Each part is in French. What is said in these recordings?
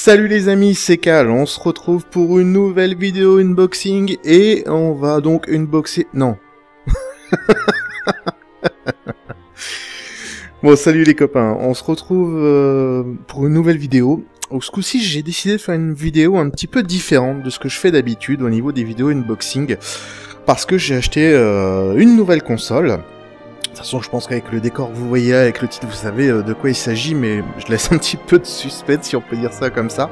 Salut les amis, c'est Cal, on se retrouve pour une nouvelle vidéo unboxing et on va donc unboxer... Non. Bon, salut les copains, on se retrouve pour une nouvelle vidéo. Ce coup-ci, j'ai décidé de faire une vidéo un petit peu différente de ce que je fais d'habitude au niveau des vidéos unboxing. Parce que j'ai acheté une nouvelle console. De toute façon, je pense qu'avec le décor que vous voyez, avec le titre, vous savez de quoi il s'agit, mais je laisse un petit peu de suspense, si on peut dire ça comme ça.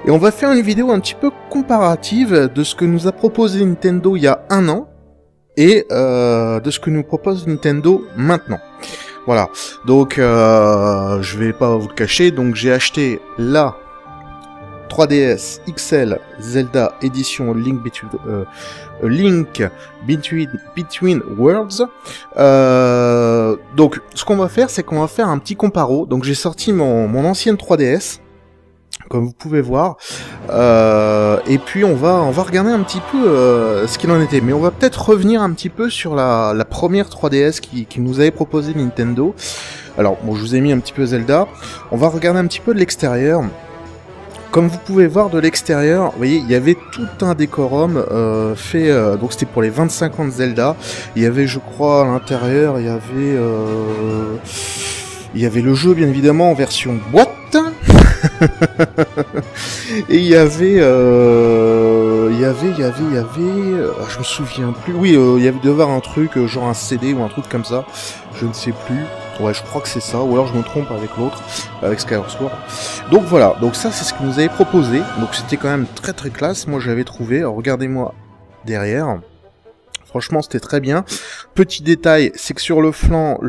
Et on va faire une vidéo un petit peu comparative de ce que nous a proposé Nintendo il y a un an, et de ce que nous propose Nintendo maintenant. Voilà, donc je vais pas vous le cacher, donc j'ai acheté la 3DS XL Zelda Edition Link Between Worlds. Donc ce qu'on va faire, c'est qu'on va faire un petit comparo. Donc j'ai sorti mon ancienne 3DS, comme vous pouvez voir, et puis on va regarder un petit peu ce qu'il en était. Mais on va peut-être revenir un petit peu sur la première 3DS qui nous avait proposé Nintendo. Alors bon, je vous ai mis un petit peu Zelda. On va regarder un petit peu de l'extérieur. Comme vous pouvez voir de l'extérieur, vous voyez, il y avait tout un décorum fait, donc c'était pour les 25 ans de Zelda. Il y avait, je crois, à l'intérieur, il y avait le jeu, bien évidemment, en version boîte. Et il y avait, je me souviens plus. Oui, il y avait devait avoir un truc, genre un CD ou un truc comme ça. Je ne sais plus. Ouais, je crois que c'est ça, ou alors je me trompe avec l'autre, avec Skyward Sword. Donc voilà, donc ça c'est ce que nous avait proposé, donc c'était quand même très très classe, moi j'avais trouvé, alors regardez-moi derrière, franchement c'était très bien. Petit détail, c'est que sur le flanc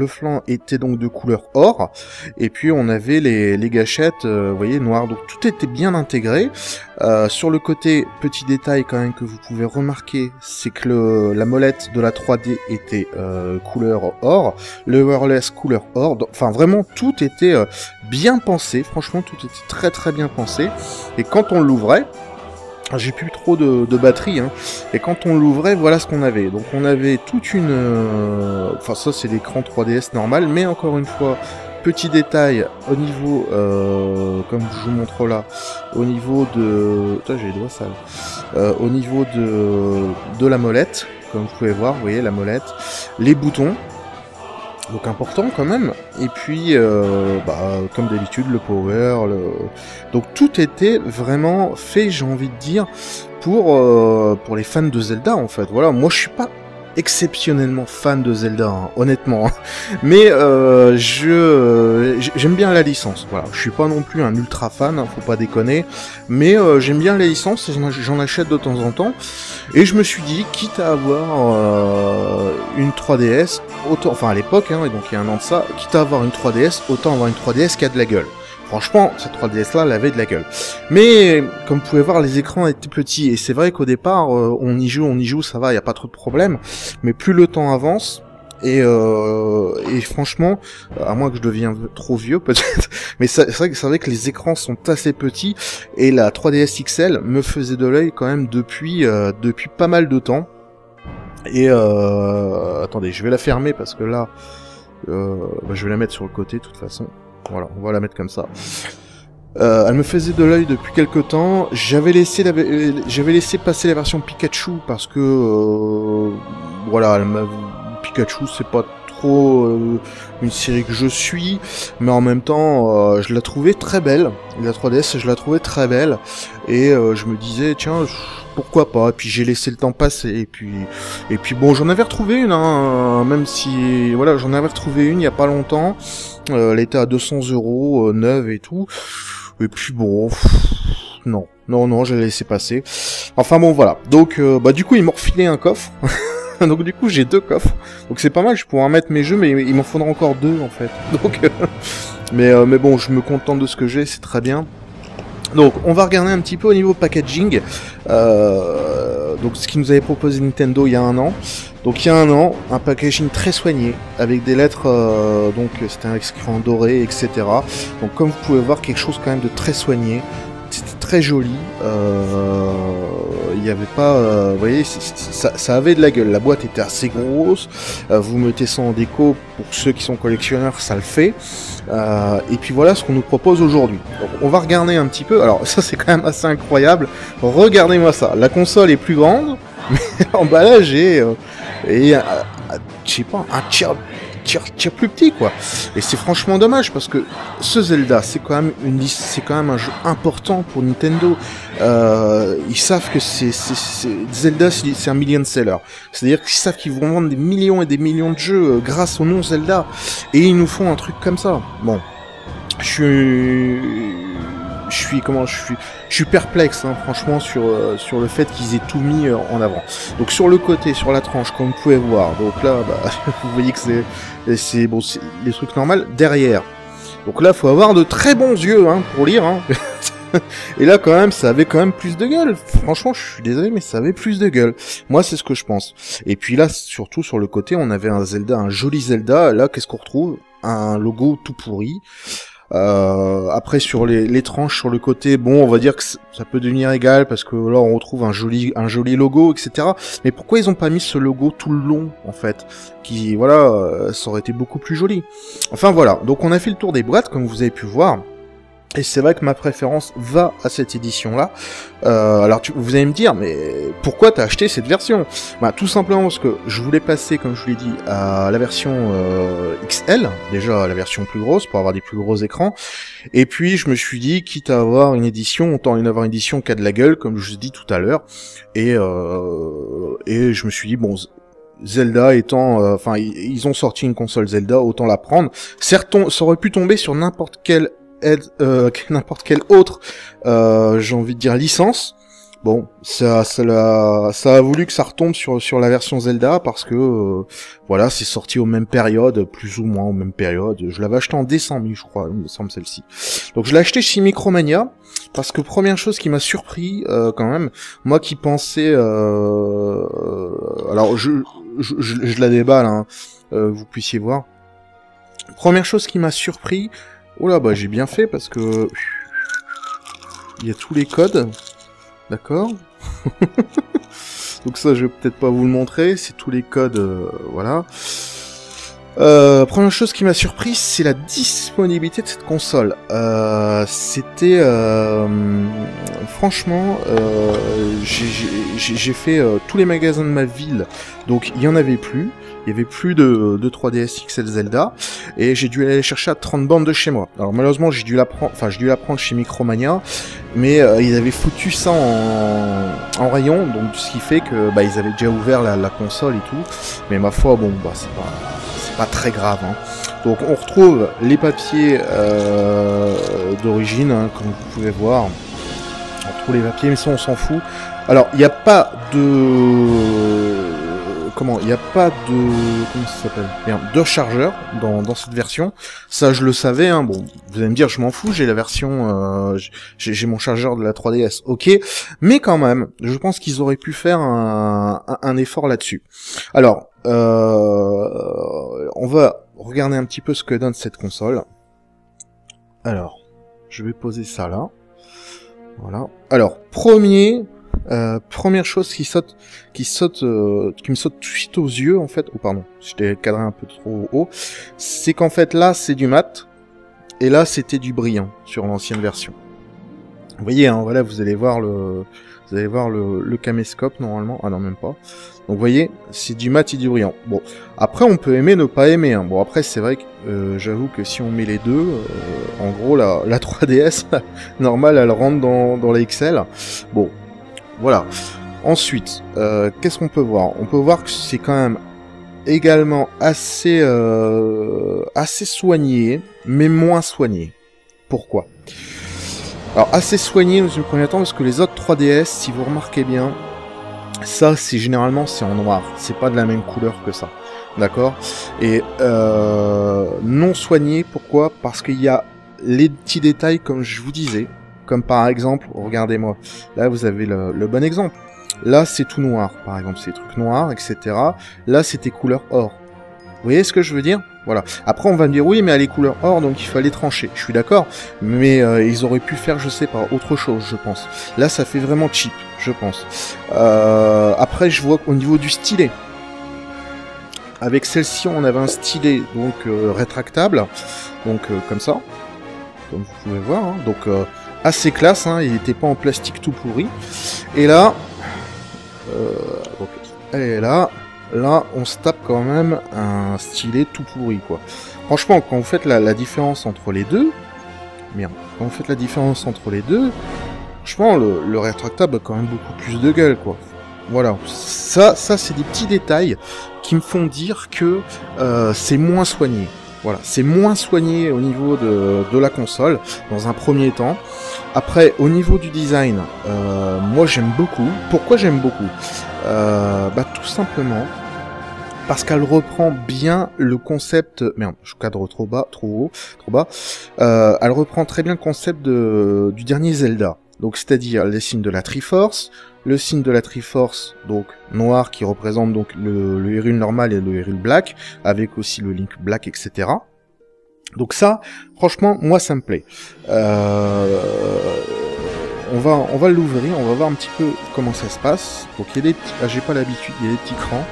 était donc de couleur or, et puis on avait les gâchettes, vous voyez, noires, donc tout était bien intégré. Sur le côté, petit détail quand même que vous pouvez remarquer, c'est que la molette de la 3D était couleur or, le wireless couleur or, donc, enfin vraiment tout était bien pensé, franchement tout était très très bien pensé, et quand on l'ouvrait, j'ai plus trop de batterie, hein. Et quand on l'ouvrait, voilà ce qu'on avait. Donc on avait toute une... Enfin ça c'est l'écran 3DS normal, mais encore une fois, petit détail au niveau, comme je vous montre là, au niveau de... Putain, j'ai les doigts sales. Au niveau de la molette, comme vous pouvez voir, vous voyez la molette, les boutons. Donc important quand même, et puis comme d'habitude le power, donc tout était vraiment fait, j'ai envie de dire, pour les fans de Zelda en fait. Voilà, moi je suis pas exceptionnellement fan de Zelda, hein, honnêtement, hein. Mais j'aime bien la licence. Voilà, je suis pas non plus un ultra fan, hein, faut pas déconner, mais j'aime bien la licence, j'en achète de temps en temps. Et je me suis dit, quitte à avoir une 3DS, autant, enfin à l'époque, hein, et donc il y a un an de ça, quitte à avoir une 3DS, autant avoir une 3DS qui a de la gueule. Franchement, cette 3DS là, elle avait de la gueule. Mais, comme vous pouvez voir, les écrans étaient petits, et c'est vrai qu'au départ, on y joue, ça va, y a pas trop de problème. Mais plus le temps avance, et franchement, à moins que je devienne trop vieux peut-être, mais c'est vrai que les écrans sont assez petits, et la 3DS XL me faisait de l'œil quand même depuis pas mal de temps. Et attendez, je vais la fermer parce que là, je vais la mettre sur le côté de toute façon. Voilà, on va la mettre comme ça. Elle me faisait de l'œil depuis quelques temps. J'avais laissé passer la version Pikachu parce que voilà, Pikachu c'est pas trop une série que je suis, mais en même temps je la trouvais très belle. La 3DS, je la trouvais très belle, et je me disais tiens, pourquoi pas. Et puis j'ai laissé le temps passer, et puis bon, j'en avais retrouvé une, hein, même si voilà, j'en avais retrouvé une il y a pas longtemps. Elle était à 200 €, neuve et tout. Et puis bon, non, je l'ai laissé passer. Enfin bon, voilà. Donc, du coup, ils m'ont refilé un coffre. Donc du coup, j'ai 2 coffres. Donc c'est pas mal, je pourrais en mettre mes jeux, mais il m'en faudra encore 2 en fait. Donc, mais bon, je me contente de ce que j'ai, c'est très bien. Donc, on va regarder un petit peu au niveau packaging. Donc, ce qui nous avait proposé Nintendo il y a un an. Donc, il y a un an, un packaging très soigné, avec des lettres, donc c'était écrit en doré, etc. Donc, comme vous pouvez voir, quelque chose quand même de très soigné. c'était très joli. Il y avait pas, vous voyez, ça avait de la gueule. La boîte était assez grosse. Vous mettez ça en déco, pour ceux qui sont collectionneurs, ça le fait. Et puis voilà ce qu'on nous propose aujourd'hui. On va regarder un petit peu. Alors ça c'est quand même assez incroyable. Regardez-moi ça. La console est plus grande, mais l'emballage est, je sais pas, un tiers plus petit quoi. Et c'est franchement dommage parce que ce Zelda c'est quand même un jeu important pour Nintendo. Ils savent que Zelda c'est un million seller. C'est-à-dire qu'ils savent qu'ils vont vendre des millions et des millions de jeux grâce au nom Zelda. Et ils nous font un truc comme ça. Bon, je suis perplexe hein, franchement sur le fait qu'ils aient tout mis en avant. Donc sur le côté, sur la tranche, comme vous pouvez voir, donc là bah, vous voyez que c'est bon, c'est les trucs normaux derrière. Donc là faut avoir de très bons yeux hein, pour lire hein. Et là quand même ça avait quand même plus de gueule. Franchement je suis désolé mais ça avait plus de gueule. Moi c'est ce que je pense. Et puis là surtout sur le côté on avait un Zelda, un joli Zelda. Là qu'est-ce qu'on retrouve? Un logo tout pourri. Après sur les tranches sur le côté, bon on va dire que ça peut devenir égal parce que là on retrouve un joli logo etc. Mais pourquoi ils ont pas mis ce logo tout le long en fait, qui voilà ça aurait été beaucoup plus joli. Enfin voilà, donc on a fait le tour des boîtes comme vous avez pu voir. Et c'est vrai que ma préférence va à cette édition-là. Alors vous allez me dire, mais pourquoi t'as acheté cette version? Bah tout simplement parce que je voulais passer, comme je vous l'ai dit, à la version XL, déjà la version plus grosse, pour avoir des plus gros écrans. Et puis je me suis dit, quitte à avoir une édition, autant avoir une édition qui a de la gueule, comme je vous ai dit tout à l'heure. Et je me suis dit, bon... Zelda étant, enfin ils ont sorti une console Zelda, autant la prendre. Certes, ça aurait pu tomber sur n'importe quelle autre, j'ai envie de dire licence. Bon, ça a voulu que ça retombe sur la version Zelda parce que voilà, c'est sorti aux mêmes périodes, plus ou moins aux mêmes périodes. Je l'avais acheté en décembre, je crois, il me semble celle-ci. Donc je l'ai acheté chez Micromania parce que première chose qui m'a surpris quand même, moi qui pensais, alors je la déballe, hein, vous puissiez voir. Première chose qui m'a surpris. Oh là, bah j'ai bien fait parce que il y a tous les codes, d'accord. Donc ça, je vais peut-être pas vous le montrer, c'est tous les codes, voilà. Première chose qui m'a surpris, c'est la disponibilité de cette console. C'était franchement, j'ai fait tous les magasins de ma ville, donc il y en avait plus. Il y avait plus de 3DS XL Zelda, et j'ai dû aller chercher à 30 bornes de chez moi. Alors malheureusement j'ai dû la prendre chez Micromania, mais ils avaient foutu ça en rayon, donc ce qui fait que bah ils avaient déjà ouvert la console et tout. Mais ma foi bon bah c'est pas très grave. Hein. Donc on retrouve les papiers d'origine, hein, comme vous pouvez voir. On retrouve les papiers, mais ça on s'en fout. Alors il n'y a pas de il n'y a pas de... Comment ça s'appelle? Merde, de chargeur dans cette version. Ça, je le savais, hein. Bon, vous allez me dire, je m'en fous, j'ai la version... j'ai mon chargeur de la 3DS, ok. Mais quand même, je pense qu'ils auraient pu faire un effort là-dessus. Alors, on va regarder un petit peu ce que donne cette console. Alors, je vais poser ça là. Voilà. Alors, première chose qui me saute tout de suite aux yeux, en fait, oh pardon, j'étais cadré un peu trop haut, c'est qu'en fait là c'est du mat, et là c'était du brillant sur l'ancienne version. Vous voyez, hein, voilà, vous allez voir le caméscope normalement, ah non même pas. Donc vous voyez, c'est du mat et du brillant. Bon, après on peut aimer, ne pas aimer. Hein. Bon après c'est vrai que j'avoue que si on met les deux, en gros la 3DS normale elle rentre dans la XL. Bon. Voilà. Ensuite, qu'est-ce qu'on peut voir? On peut voir que c'est quand même également assez soigné, mais moins soigné. Pourquoi? Alors assez soigné dans une première temps parce que les autres 3DS, si vous remarquez bien, ça c'est généralement c'est en noir, c'est pas de la même couleur que ça, d'accord? Et non soigné, pourquoi? Parce qu'il y a les petits détails comme je vous disais. Comme par exemple, regardez-moi, là vous avez le bon exemple. Là c'est tout noir, par exemple, c'est des trucs noirs, etc. Là c'était couleur or. Vous voyez ce que je veux dire? Voilà. Après, on va me dire, oui, mais elle est couleur or, donc il fallait trancher. Je suis d'accord, mais ils auraient pu faire, je sais pas, autre chose, je pense. Là, ça fait vraiment cheap, je pense. Après, je vois qu'au niveau du stylet, avec celle-ci, on avait un stylet donc rétractable, donc comme ça, comme vous pouvez voir. Hein, donc assez classe, hein, il n'était pas en plastique tout pourri. Et là, donc, elle est là. Là, on se tape quand même un stylet tout pourri, quoi. Franchement, quand vous faites la différence entre les deux... Merde. Quand vous faites la différence entre les deux... Franchement, le rétractable a quand même beaucoup plus de gueule, quoi. Voilà. Ça c'est des petits détails qui me font dire que c'est moins soigné. Voilà. C'est moins soigné au niveau de la console, dans un premier temps. Après, au niveau du design, moi j'aime beaucoup. Pourquoi j'aime beaucoup ? Tout simplement parce qu'elle reprend bien le concept... Merde, je cadre trop bas, trop bas. Elle reprend très bien le concept du dernier Zelda. Donc c'est-à-dire les signes de la Triforce, le signe de la Triforce, donc noir, qui représente donc le Hyrule normal et le Hyrule Black, avec aussi le Link Black, etc. Donc ça, franchement, moi ça me plaît. On va l'ouvrir, on va voir un petit peu comment ça se passe. Donc il y a des petits... Ah, j'ai pas l'habitude, il y a des petits crans.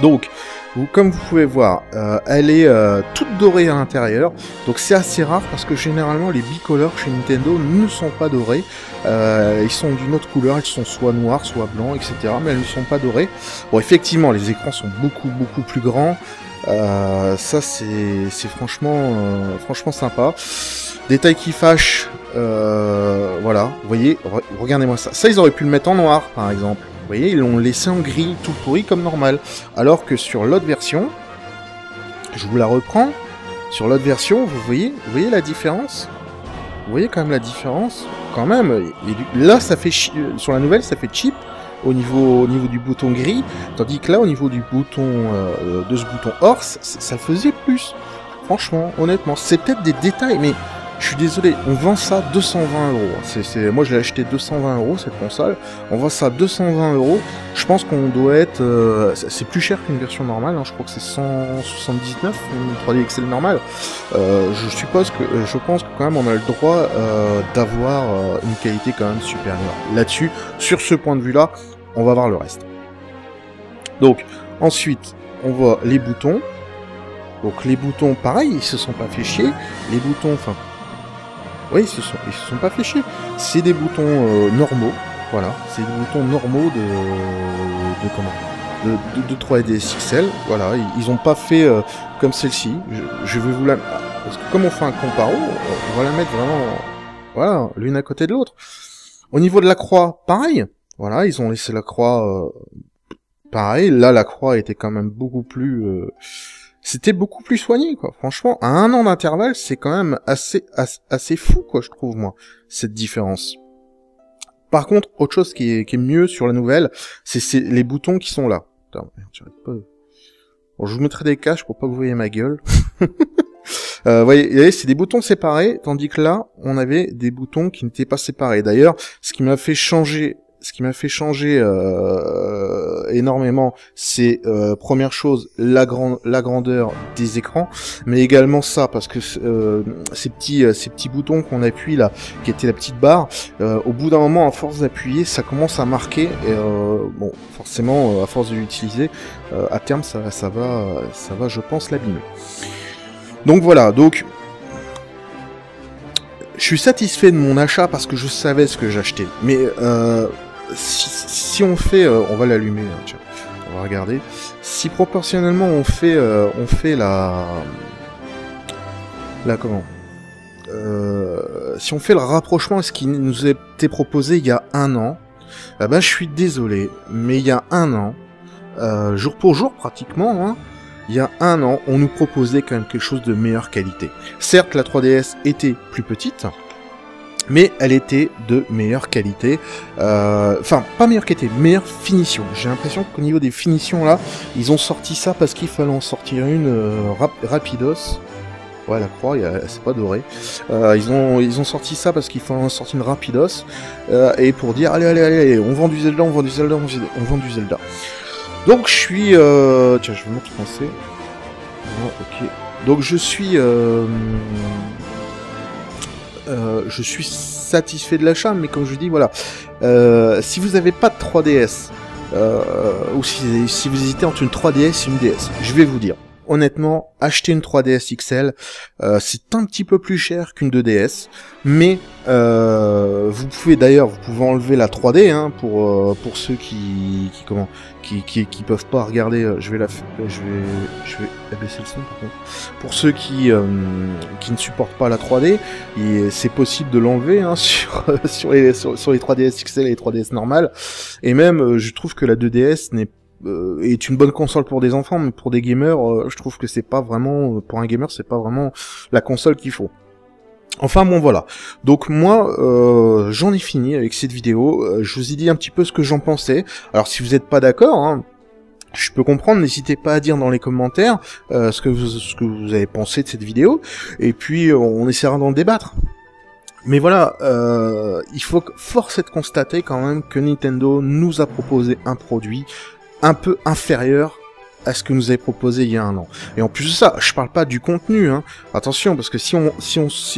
Donc, comme vous pouvez voir, elle est toute dorée à l'intérieur. Donc c'est assez rare parce que généralement les bicolores chez Nintendo ne sont pas dorés. Ils sont d'une autre couleur, ils sont soit noirs, soit blancs, etc. Mais elles ne sont pas dorées. Bon, effectivement, les écrans sont beaucoup plus grands. Ça c'est franchement sympa. Détail qui fâche, voilà, vous voyez, regardez-moi ça. Ça, ils auraient pu le mettre en noir, par exemple. Vous voyez, ils l'ont laissé en gris, tout pourri comme normal. Alors que sur l'autre version, je vous la reprends, sur l'autre version, vous voyez la différence? Vous voyez quand même la différence? Quand même, et là, ça fait sur la nouvelle, ça fait cheap au niveau du bouton gris, tandis que là, au niveau du bouton, de ce bouton or, ça faisait plus. Franchement, honnêtement, c'est peut-être des détails, mais je suis désolé, on vend ça 220 €. Moi, je l'ai acheté 220 € cette console. On vend ça 220 €. Je pense qu'on doit être... c'est plus cher qu'une version normale. Hein. Je crois que c'est 179, une 3D XL normale. Je pense que quand même on a le droit d'avoir une qualité quand même supérieure. Là-dessus, sur ce point de vue-là, on va voir le reste. Donc, ensuite, on voit les boutons. Donc les boutons, pareil, ils se sont pas fait chier. Les boutons, enfin... Oui, ils se sont pas fait chier. C'est des boutons normaux, voilà. C'est des boutons normaux de 3DS XL, voilà. Ils ont pas fait comme celle-ci. Je vais vous la... Parce que comme on fait un comparo, on va la mettre vraiment... Voilà, l'une à côté de l'autre. Au niveau de la croix, pareil. Voilà, ils ont laissé la croix... pareil, là, la croix était quand même beaucoup plus... C'était beaucoup plus soigné, quoi. Franchement, à 1 an d'intervalle, c'est quand même assez fou, quoi, je trouve, moi, cette différence. Par contre, autre chose qui est mieux sur la nouvelle, c'est les boutons qui sont là. Attends, j'arrête pas. Bon, je vous mettrai des caches pour pas que vous voyez ma gueule. Voyez, c'est des boutons séparés, tandis que là, on avait des boutons qui n'étaient pas séparés. D'ailleurs, ce qui m'a fait changer énormément, c'est première chose la grandeur des écrans, mais également ça, parce que ces petits boutons qu'on appuie là, qui étaient la petite barre, au bout d'un moment, à force d'appuyer, ça commence à marquer. Et, bon, forcément, à force de l'utiliser, à terme, ça va, je pense, l'abîmer. Donc voilà, donc je suis satisfait de mon achat parce que je savais ce que j'achetais, mais si on fait, on va l'allumer, hein, tiens, on va regarder. Si proportionnellement on fait comment si on fait le rapprochement à ce qui nous a été proposé il y a 1 an, je suis désolé, mais il y a 1 an, jour pour jour pratiquement, hein, il y a 1 an, on nous proposait quand même quelque chose de meilleure qualité. Certes, la 3DS était plus petite, mais elle était de meilleure qualité. Enfin, pas meilleure qualité, meilleure finition. J'ai l'impression qu'au niveau des finitions, là, ils ont sorti ça parce qu'il fallait en sortir une rapidos. Ouais, la croix, c'est pas doré. Ils ont sorti ça parce qu'il fallait en sortir une rapidos. Et pour dire, allez, on vend du Zelda, on vend du Zelda. Donc, je suis... tiens, je vais vous montrer français. Ok. Donc je suis satisfait de l'achat, mais comme je dis, voilà. Si vous n'avez pas de 3DS, ou si vous hésitez entre une 3DS et une DS, je vais vous dire. Honnêtement, acheter une 3DS XL, c'est un petit peu plus cher qu'une 2DS, mais vous pouvez enlever la 3D pour ceux qui peuvent pas regarder. Je vais abaisser le son par contre. Pour ceux qui ne supportent pas la 3D, c'est possible de l'enlever sur les 3DS XL et les 3DS normales. Et même, je trouve que la 2DS est une bonne console pour des enfants, mais pour des gamers, je trouve que c'est pas vraiment, pour un gamer, c'est pas vraiment la console qu'il faut. Enfin bon voilà. Donc moi, j'en ai fini avec cette vidéo. Je vous ai dit un petit peu ce que j'en pensais. Alors si vous n'êtes pas d'accord, je peux comprendre, n'hésitez pas à dire dans les commentaires ce que vous avez pensé de cette vidéo, et puis on essaiera d'en débattre. Mais voilà, force est de constater quand même que Nintendo nous a proposé un produit un peu inférieur à ce que nous avait proposé il y a un an. Et en plus de ça, je parle pas du contenu, Attention, parce que si on je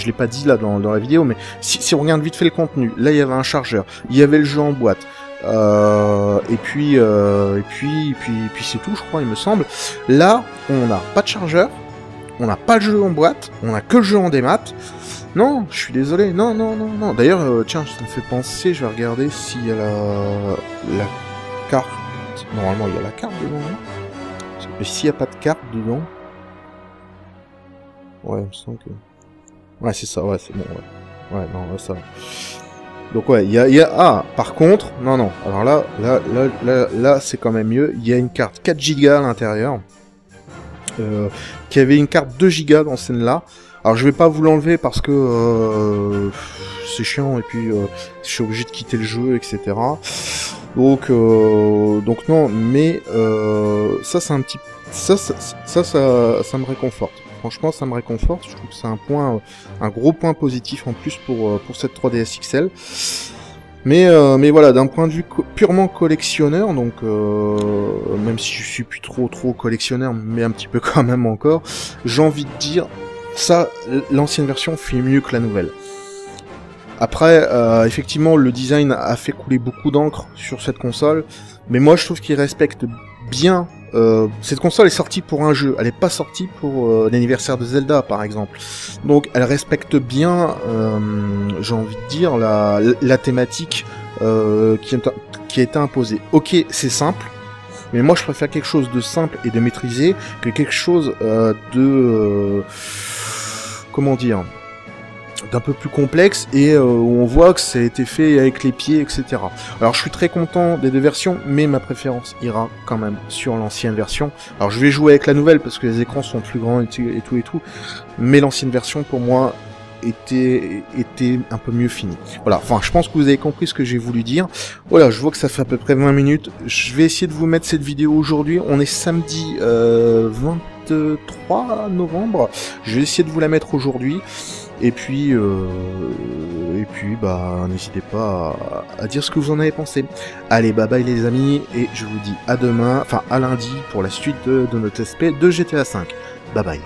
l'ai pas dit là dans la vidéo, mais si on regarde vite fait le contenu, là il y avait un chargeur, il y avait le jeu en boîte, et puis c'est tout, je crois, il me semble. Là, on n'a pas de chargeur, on n'a pas le jeu en boîte, on a que le jeu en démat. Non, je suis désolé, non. D'ailleurs, tiens, ça me fait penser, je vais regarder s'il y a la carte. Normalement, il y a la carte dedans, non? Mais s'il n'y a pas de carte dedans... Ouais, il me semble que... Ouais, c'est ça, ouais, c'est bon, ouais. Ouais, non, ouais, ça... Donc ouais, il y a... Ah, par contre... Non. Alors là, c'est quand même mieux. Il y a une carte 4 Go à l'intérieur. Qui avait une carte 2 Go dans celle-là. Alors je vais pas vous l'enlever parce que c'est chiant, et puis je suis obligé de quitter le jeu, etc. Donc non, mais ça c'est un petit... Ça me réconforte. Franchement, ça me réconforte. Je trouve que c'est un gros point positif en plus pour cette 3DS XL. Mais voilà, d'un point de vue purement collectionneur, donc même si je suis plus trop collectionneur, mais un petit peu quand même encore, j'ai envie de dire, ça, l'ancienne version fait mieux que la nouvelle. Après, effectivement, le design a fait couler beaucoup d'encre sur cette console, mais moi je trouve qu'il respecte bien... cette console est sortie pour un jeu, elle n'est pas sortie pour l'anniversaire de Zelda par exemple. Donc elle respecte bien, j'ai envie de dire, la thématique qui a été imposée. Ok, c'est simple, mais moi je préfère quelque chose de simple et de maîtrisé que quelque chose comment dire, d'un peu plus complexe, et où on voit que ça a été fait avec les pieds, etc. Alors je suis très content des deux versions, mais ma préférence ira quand même sur l'ancienne version. Alors je vais jouer avec la nouvelle parce que les écrans sont plus grands et tout, mais l'ancienne version pour moi était un peu mieux finie. Voilà, enfin je pense que vous avez compris ce que j'ai voulu dire. Voilà, je vois que ça fait à peu près 20 minutes. Je vais essayer de vous mettre cette vidéo aujourd'hui. On est samedi 23 novembre. Je vais essayer de vous la mettre aujourd'hui. Et puis bah, n'hésitez pas à dire ce que vous en avez pensé. Allez, bye bye les amis, et je vous dis à demain, enfin à lundi, pour la suite de notre SP de GTA V. Bye bye.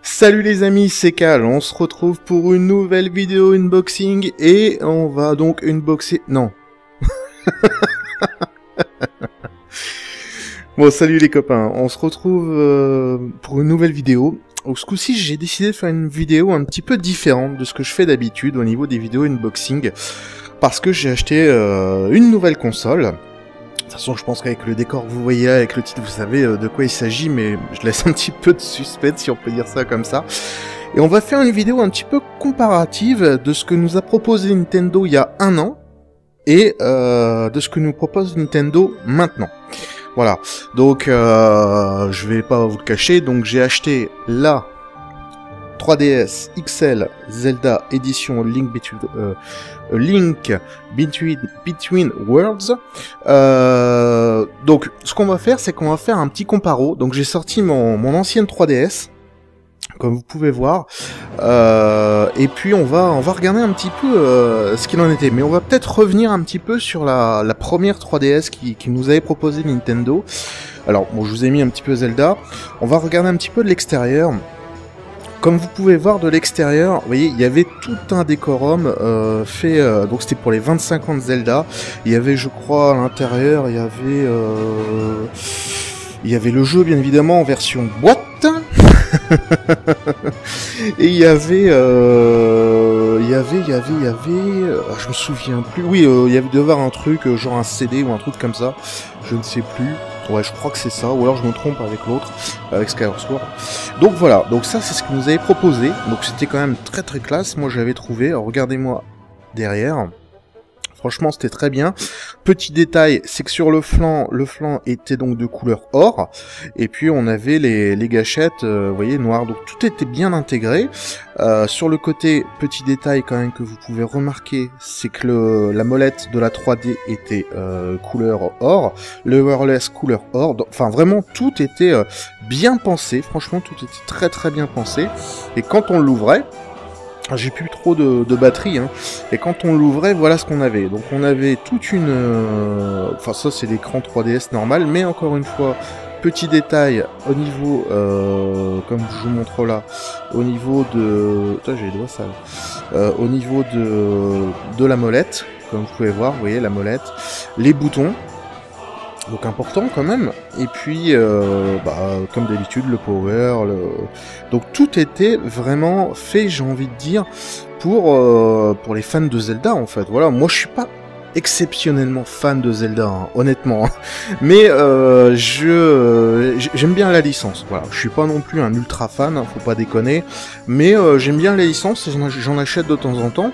Salut les amis, c'est Cal, on se retrouve pour une nouvelle vidéo unboxing, et on va donc unboxer... Non. Bon, salut les copains, on se retrouve pour une nouvelle vidéo. Ce coup-ci, j'ai décidé de faire une vidéo un petit peu différente de ce que je fais d'habitude au niveau des vidéos unboxing, parce que j'ai acheté une nouvelle console. De toute façon, je pense qu'avec le décor que vous voyez, avec le titre, vous savez de quoi il s'agit, mais je laisse un petit peu de suspense, si on peut dire ça comme ça. Et on va faire une vidéo un petit peu comparative de ce que nous a proposé Nintendo il y a un an, et de ce que nous propose Nintendo maintenant. Voilà, donc je vais pas vous le cacher, donc j'ai acheté la 3DS XL Zelda Edition Link Between Worlds. Donc, ce qu'on va faire, c'est qu'on va faire un petit comparo. Donc, j'ai sorti mon ancienne 3DS, comme vous pouvez voir, et puis on va regarder un petit peu ce qu'il en était. Mais on va peut-être revenir un petit peu sur la première 3DS qui nous avait proposé Nintendo. Alors, bon, je vous ai mis un petit peu Zelda. On va regarder un petit peu de l'extérieur. Comme vous pouvez voir de l'extérieur, vous voyez, il y avait tout un décorum fait, donc c'était pour les 25 ans de Zelda. Il y avait, je crois, à l'intérieur, il y avait le jeu, bien évidemment, en version boîte. Et il y avait, je me souviens plus. Oui, il y avait devait avoir un truc, genre un CD ou un truc comme ça. Je ne sais plus. Ouais, je crois que c'est ça, ou alors je me trompe avec l'autre, avec Skyward Sword. Donc voilà, donc ça c'est ce que nous avait proposé, donc c'était quand même très très classe, moi j'avais trouvé, alors regardez-moi derrière, franchement c'était très bien. Petit détail, c'est que sur le flanc était donc de couleur or, et puis on avait les gâchettes, vous voyez, noires, donc tout était bien intégré. Sur le côté, petit détail quand même que vous pouvez remarquer, c'est que la molette de la 3D était couleur or, le wireless couleur or, donc, enfin vraiment tout était bien pensé, franchement tout était très très bien pensé, et quand on l'ouvrait, j'ai plus trop de batterie, hein. Et quand on l'ouvrait, voilà ce qu'on avait. Donc on avait toute une... Enfin ça c'est l'écran 3DS normal, mais encore une fois, petit détail au niveau, comme je vous montre là, au niveau de... Putain, j'ai les doigts sales. Au niveau de la molette, comme vous pouvez voir, vous voyez la molette, les boutons. Donc important quand même, et puis comme d'habitude le power, donc tout était vraiment fait, j'ai envie de dire, pour les fans de Zelda en fait. Voilà, moi je suis pas exceptionnellement fan de Zelda, hein, honnêtement, mais j'aime bien la licence. Voilà, je suis pas non plus un ultra fan, hein, faut pas déconner, mais j'aime bien la licence, et j'en achète de temps en temps.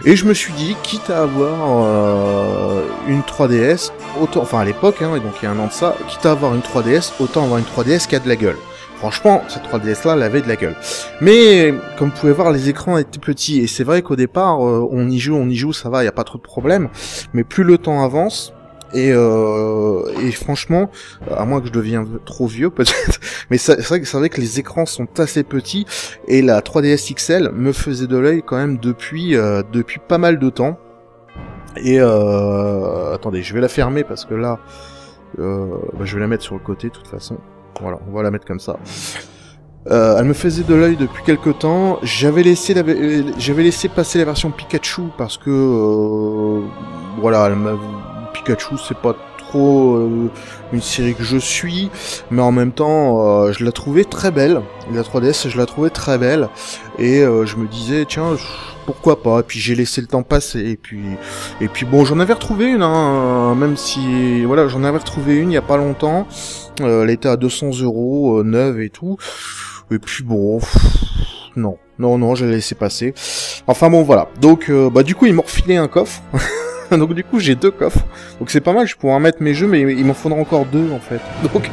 Et je me suis dit, quitte à avoir une 3DS, autant, enfin à l'époque, hein, donc il y a un an de ça, quitte à avoir une 3DS, autant avoir une 3DS qui a de la gueule. Franchement, cette 3DS là, elle avait de la gueule. Mais, comme vous pouvez voir, les écrans étaient petits, et c'est vrai qu'au départ, on y joue, ça va, y a pas trop de problème. Mais plus le temps avance, et franchement, à moins que je devienne trop vieux peut-être, mais c'est vrai que les écrans sont assez petits, et la 3DS XL me faisait de l'œil quand même depuis pas mal de temps. Et attendez, je vais la fermer parce que là, je vais la mettre sur le côté de toute façon. Voilà, on va la mettre comme ça. Elle me faisait de l'œil depuis quelques temps. J'avais laissé passer la version Pikachu parce que voilà, Pikachu c'est pas trop une série que je suis, mais en même temps je la trouvais très belle. La 3DS, je la trouvais très belle, et je me disais tiens, pourquoi pas. Et puis j'ai laissé le temps passer, et puis bon, j'en avais retrouvé une, hein, même si voilà, j'en avais retrouvé une il y a pas longtemps. Elle était à 200 €, neuve et tout. Et puis bon, non, j'ai laissé passer. Enfin bon, voilà. Donc, du coup, ils m'ont refilé un coffre. Donc du coup, j'ai 2 coffres. Donc c'est pas mal, je pourrais en mettre mes jeux, mais il m'en faudra encore 2 en fait. Donc,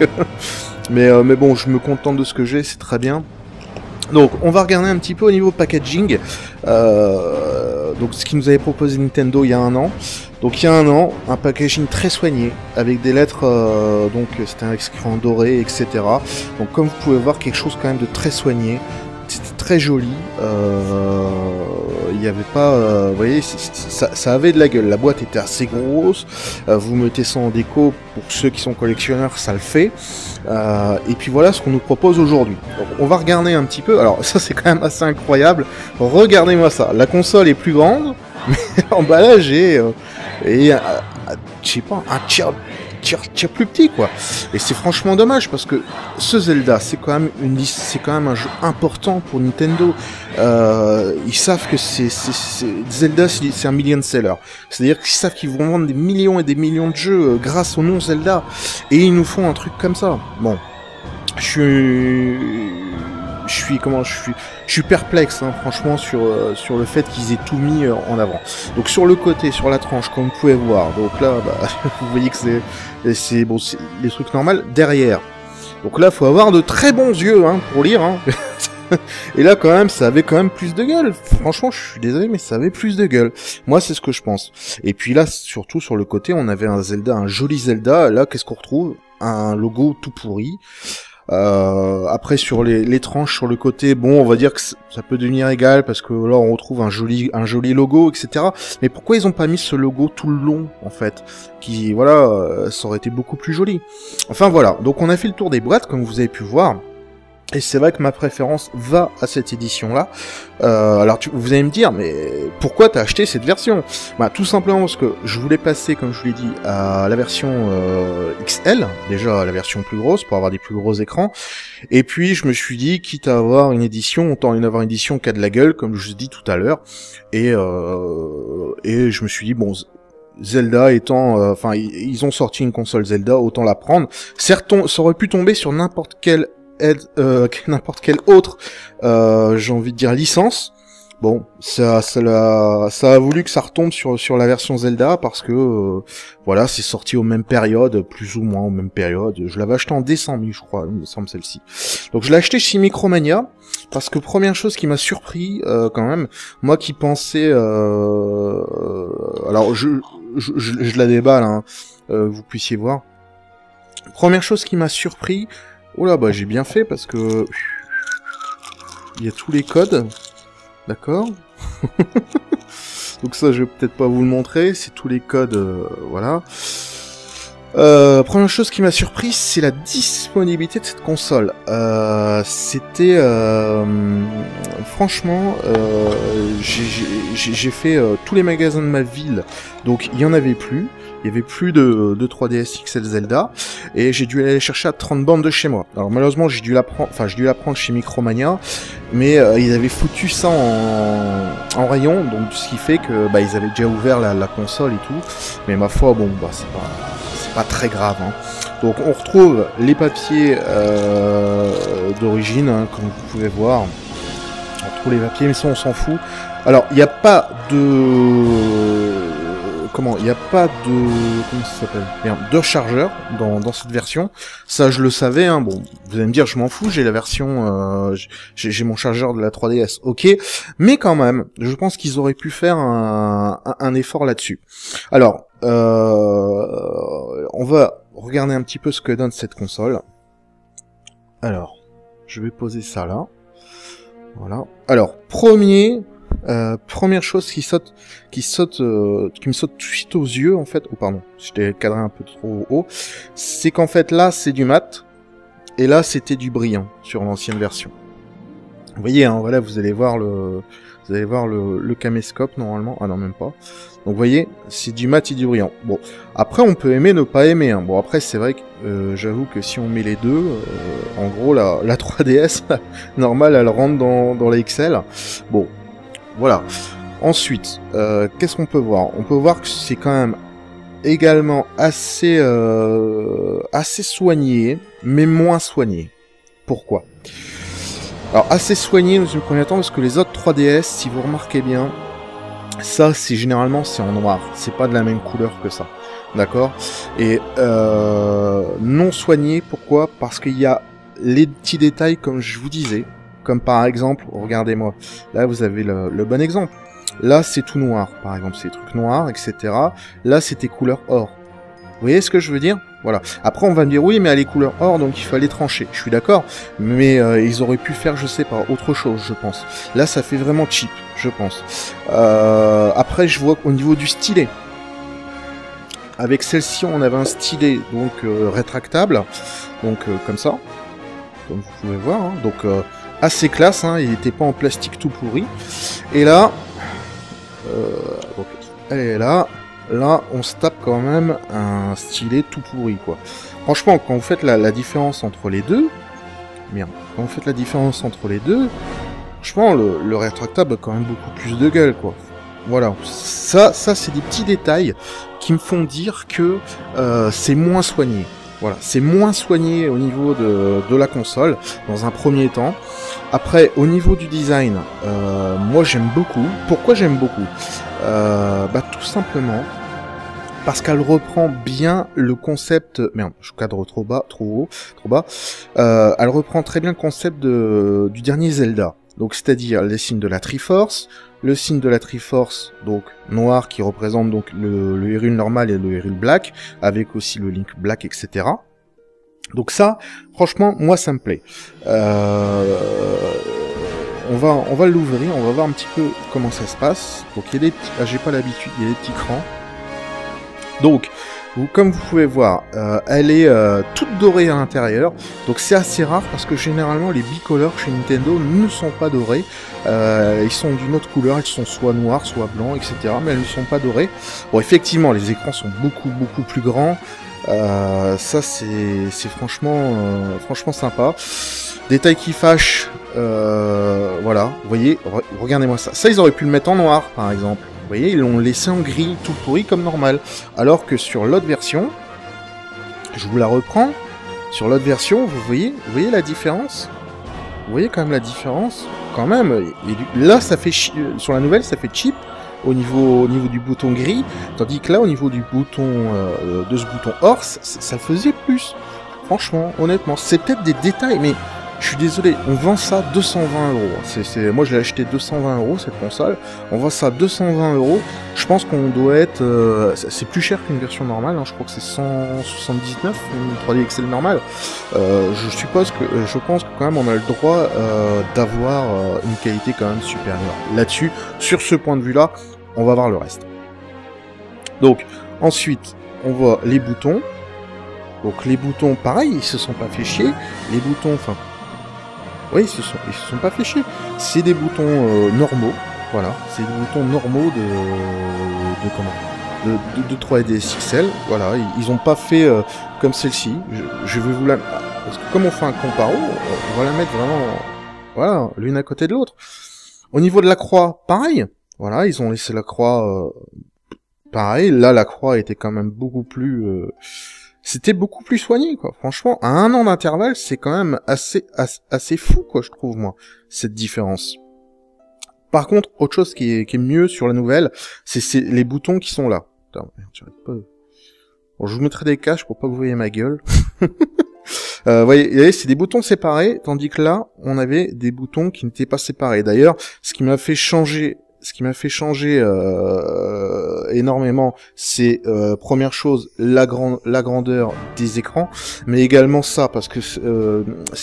mais bon, je me contente de ce que j'ai, c'est très bien. Donc, on va regarder un petit peu au niveau packaging. Donc, ce qui nous avait proposé Nintendo il y a un an. Donc, il y a un an, un packaging très soigné, avec des lettres, donc c'était écrit en doré, etc. Donc, comme vous pouvez voir, quelque chose quand même de très soigné. C'était très joli. Il n'y avait pas, vous voyez, ça avait de la gueule. La boîte était assez grosse. Vous mettez ça en déco, pour ceux qui sont collectionneurs, ça le fait. Et puis voilà ce qu'on nous propose aujourd'hui. Donc, on va regarder un petit peu. Alors ça c'est quand même assez incroyable. Regardez-moi ça. La console est plus grande, mais l'emballage est, je sais pas, un tiers plus petit quoi. Et c'est franchement dommage parce que ce Zelda c'est quand même un jeu important pour Nintendo. Ils savent que Zelda c'est un million seller. C'est-à-dire qu'ils savent qu'ils vont vendre des millions et des millions de jeux grâce au nom Zelda, et ils nous font un truc comme ça. Bon, je suis perplexe, hein, franchement, sur le fait qu'ils aient tout mis en avant. Donc sur le côté, sur la tranche, comme vous pouvez voir, donc là, vous voyez que c'est bon, c'est des trucs normaux. Derrière, donc là, faut avoir de très bons yeux, hein, pour lire, hein. Et là, quand même, ça avait quand même plus de gueule. Franchement, je suis désolé, mais ça avait plus de gueule. Moi, c'est ce que je pense. Et puis là, surtout sur le côté, on avait un Zelda, un joli Zelda. Là, qu'est-ce qu'on retrouve? Un logo tout pourri. Après, sur les tranches sur le côté, bon, on va dire que ça peut devenir égal parce que là, on retrouve un joli logo, etc. Mais pourquoi ils ont pas mis ce logo tout le long, en fait? Qui, voilà, ça aurait été beaucoup plus joli. Enfin, voilà. Donc, on a fait le tour des boîtes, comme vous avez pu voir. Et c'est vrai que ma préférence va à cette édition-là. Alors vous allez me dire, mais pourquoi t'as acheté cette version? Bah tout simplement parce que je voulais passer, comme je vous l'ai dit, à la version XL, déjà la version plus grosse, pour avoir des plus gros écrans. Et puis je me suis dit, quitte à avoir une édition, autant avoir une édition qui a de la gueule, comme je vous ai dit tout à l'heure. Et je me suis dit, bon... Zelda étant... Enfin, ils ont sorti une console Zelda, autant la prendre. Certes, ça aurait pu tomber sur n'importe quelle autre, j'ai envie de dire, licence. Bon, ça a voulu que ça retombe sur la version Zelda parce que voilà, c'est sorti aux mêmes périodes, plus ou moins aux mêmes périodes. Je l'avais acheté en décembre, je crois, il me semble celle-ci. Donc je l'ai acheté chez Micromania parce que première chose qui m'a surpris quand même, moi qui pensais, alors je la déballe, hein, vous puissiez voir. Première chose qui m'a surpris. Oh là, bah j'ai bien fait parce que il y a tous les codes, d'accord. Donc ça, je vais peut-être pas vous le montrer, c'est tous les codes, voilà. Première chose qui m'a surpris, c'est la disponibilité de cette console. C'était franchement, j'ai fait tous les magasins de ma ville, donc il y en avait plus. Il y avait plus de 3DS XL Zelda, et j'ai dû aller chercher à 30 bornes de chez moi. Alors malheureusement, j'ai dû la prendre chez Micromania, mais ils avaient foutu ça en rayon, donc ce qui fait que bah ils avaient déjà ouvert la console et tout. Mais ma foi, bon, bah c'est pas très grave, hein. Donc on retrouve les papiers d'origine, hein, comme vous pouvez voir. On retrouve les papiers, mais ça on s'en fout. Alors il n'y a pas de... Comment ça s'appelle? Merde, de chargeur dans cette version. Ça, je le savais, hein. Bon, vous allez me dire, je m'en fous, j'ai la version... j'ai mon chargeur de la 3DS, ok. Mais quand même, je pense qu'ils auraient pu faire un effort là-dessus. Alors, on va regarder un petit peu ce que donne cette console. Alors, je vais poser ça là. Voilà. Alors, première chose qui me saute tout de suite aux yeux, en fait, oh pardon, j'étais cadré un peu trop haut, c'est qu'en fait là c'est du mat, et là c'était du brillant sur l'ancienne version. Vous voyez, hein, voilà, vous allez voir le caméscope normalement, ah non même pas. Donc vous voyez, c'est du mat et du brillant. Bon, après on peut aimer, ne pas aimer, hein. Bon après c'est vrai que j'avoue que si on met les deux, en gros la 3DS normale elle rentre dans la XL. Bon. Voilà. Ensuite, qu'est-ce qu'on peut voir? On peut voir que c'est quand même également assez soigné, mais moins soigné. Pourquoi? Alors assez soigné dans une première temps parce que les autres 3DS, si vous remarquez bien, ça c'est généralement c'est en noir, c'est pas de la même couleur que ça, d'accord? Et non soigné, pourquoi? Parce qu'il y a les petits détails comme je vous disais. Comme par exemple, regardez-moi, là vous avez le bon exemple. Là c'est tout noir, par exemple, c'est des trucs noirs, etc. Là c'était couleur or. Vous voyez ce que je veux dire? Voilà. Après on va me dire oui mais elle est couleur or donc il fallait trancher. Je suis d'accord, mais ils auraient pu faire je sais pas autre chose je pense. Là ça fait vraiment cheap, je pense. Après je vois qu'au niveau du stylet, avec celle-ci on avait un stylet donc rétractable, donc comme ça, comme vous pouvez voir, hein. Donc assez classe, hein, il n'était pas en plastique tout pourri. Et là, donc, elle est là on se tape quand même un stylet tout pourri, quoi. Franchement, quand vous faites la différence entre les deux, franchement, le rétractable a quand même beaucoup plus de gueule, quoi. Voilà, ça c'est des petits détails qui me font dire que c'est moins soigné. Voilà, c'est moins soigné au niveau de la console, dans un premier temps. Après, au niveau du design, moi j'aime beaucoup. Pourquoi j'aime beaucoup? Tout simplement parce qu'elle reprend bien le concept... Merde, je cadre trop bas, trop bas. Elle reprend très bien le concept du dernier Zelda. Donc, c'est-à-dire les signes de la Triforce, le signe de la Triforce, donc noir, qui représente donc le Hyrule normal et le Hyrule Black, avec aussi le Link Black, etc. Donc ça, franchement, moi, ça me plaît. On va l'ouvrir, on va voir un petit peu comment ça se passe. Donc, il y a des petits... Ah, j'ai pas l'habitude, il y a des petits crans. Donc, comme vous pouvez voir, elle est toute dorée à l'intérieur, donc c'est assez rare parce que généralement les bicolores chez Nintendo ne sont pas dorés, ils sont d'une autre couleur, ils sont soit noirs, soit blancs, etc. Mais elles ne sont pas dorées. Bon, effectivement, les écrans sont beaucoup plus grands, ça c'est franchement sympa. Détail qui fâche, voilà, vous voyez, regardez-moi ça. Ça, ils auraient pu le mettre en noir, par exemple. Vous voyez, ils l'ont laissé en gris, tout pourri comme normal. Alors que sur l'autre version, je vous la reprends, sur l'autre version, vous voyez la différence? Vous voyez quand même la différence? Quand même, là, ça fait sur la nouvelle, ça fait cheap au niveau du bouton gris, tandis que là, au niveau du bouton, de ce bouton or, ça faisait plus. Franchement, honnêtement, c'est peut-être des détails, mais... Je suis désolé, on vend ça 220 €. Moi, je l'ai acheté 220 € cette console. On vend ça 220 €. Je pense qu'on doit être... c'est plus cher qu'une version normale. Hein. Je crois que c'est 179, une 3D XL normale. Je pense que quand même on a le droit d'avoir une qualité quand même supérieure. Là-dessus, sur ce point de vue-là, on va voir le reste. Donc, ensuite, on voit les boutons. Donc les boutons, pareil, ils se sont pas fait chier. Les boutons, enfin... Oui, ils se sont pas fait chier. C'est des boutons normaux, voilà. C'est des boutons normaux de 3DS XL, voilà. Ils ont pas fait comme celle-ci. Je vais vous la... Parce que comme on fait un comparo, on va la mettre vraiment... Voilà, l'une à côté de l'autre. Au niveau de la croix, pareil. Voilà, ils ont laissé la croix... pareil, là, la croix était quand même beaucoup plus... C'était beaucoup plus soigné, quoi. Franchement, à 1 an d'intervalle, c'est quand même assez fou, quoi, je trouve, moi, cette différence. Par contre, autre chose qui est mieux sur la nouvelle, c'est les boutons qui sont là. Putain, merde, j'arrête pas... Bon, je vous mettrai des caches pour pas que vous voyez ma gueule. Voyez, c'est des boutons séparés, tandis que là, on avait des boutons qui n'étaient pas séparés. D'ailleurs, ce qui m'a fait changer énormément, c'est première chose la grandeur des écrans, mais également ça, parce que ces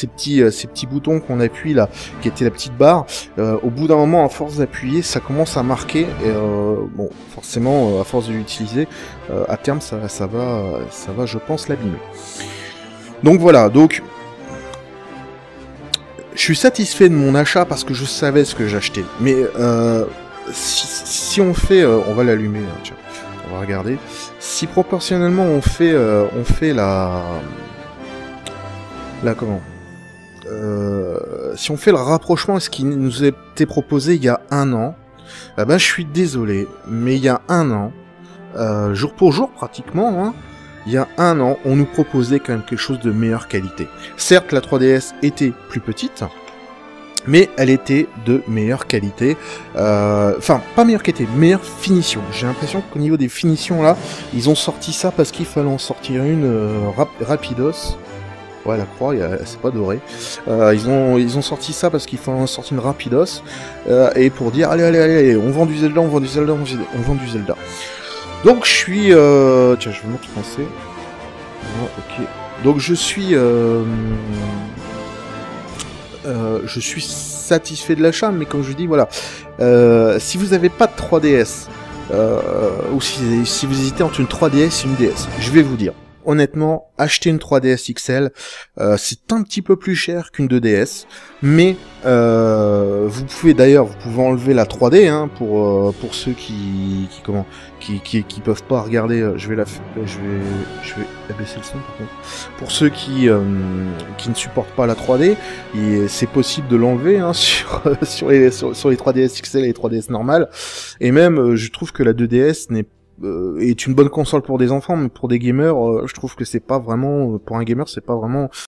petits boutons qu'on appuie là, qui étaient la petite barre, au bout d'un moment, à force d'appuyer, ça commence à marquer. Et, bon, forcément, à force de l'utiliser, à terme, ça va, je pense, l'abîmer. Donc voilà, donc. Je suis satisfait de mon achat parce que je savais ce que j'achetais. Mais si on fait, on va l'allumer, hein, tiens, on va regarder. Si proportionnellement on fait comment si on fait le rapprochement à ce qui nous a été proposé il y a 1 an, ben je suis désolé, mais il y a 1 an, jour pour jour pratiquement, hein, il y a 1 an, on nous proposait quand même quelque chose de meilleure qualité. Certes, la 3DS était plus petite, mais elle était de meilleure qualité. Enfin, pas meilleure qualité, meilleure finition. J'ai l'impression qu'au niveau des finitions, là, ils ont sorti ça parce qu'il fallait en sortir une rapidos. Ouais, la croix, c'est pas doré. Ils ont sorti ça parce qu'il fallait en sortir une rapidos. Et pour dire, allez, on vend du Zelda, on vend du Zelda. Donc je suis... Tiens, je vais mettre français. Ah, ok. Donc je suis satisfait de l'achat, mais comme je dis, voilà. Si vous n'avez pas de 3DS, ou si vous hésitez entre une 3DS et une DS, je vais vous dire. Honnêtement, acheter une 3DS XL, c'est un petit peu plus cher qu'une 2DS, mais vous pouvez enlever la 3D hein, pour ceux qui peuvent pas regarder. Je vais abaisser le son par contre. Pour ceux qui ne supportent pas la 3D, c'est possible de l'enlever hein, sur les 3DS XL et les 3DS normales. Et même, je trouve que la 2DS est une bonne console pour des enfants, mais pour des gamers, je trouve que c'est pas vraiment, pour un gamer, c'est pas vraiment